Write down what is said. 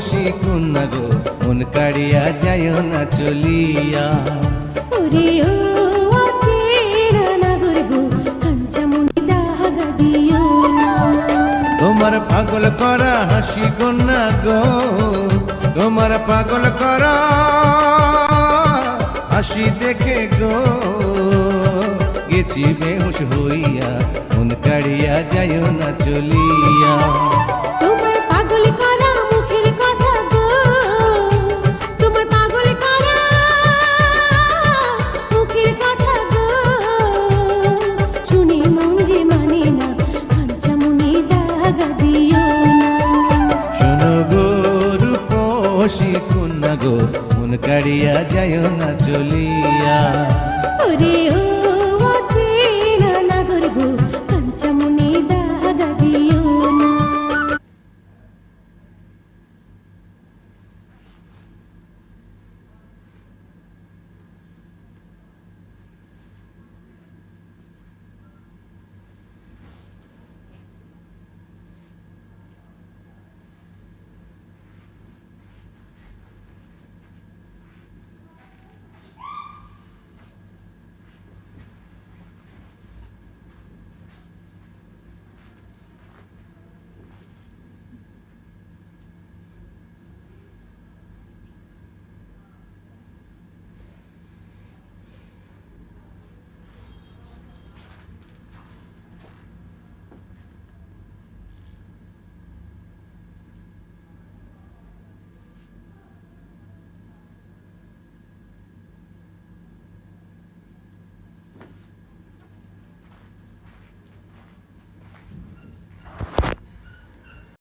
রূপসী কন্যা গো, মন কাড়িয়া যায় না চলিয়া। ওরে ও অচেনা নাগর গো, কাঞ্চামণি দাগা দিও না। তোমার পাগল করা হাসি কন্যা গো, তোমার পাগল করা হাসি দেখে গো, গেছি বেহুশ হইয়া, মন কাড়িয়া যায় না চলিয়া। তোমার পাগল করা মুখের কথা গো, তোমার পাগল করা মুখের কথা গো, শুনে মন যে মানে না, কাঞ্চামণি দাগা দিও না। শোনো গো রূপসী কন্যা গো, মন কাড়িয়া যায় না চলিয়া। ওরে ও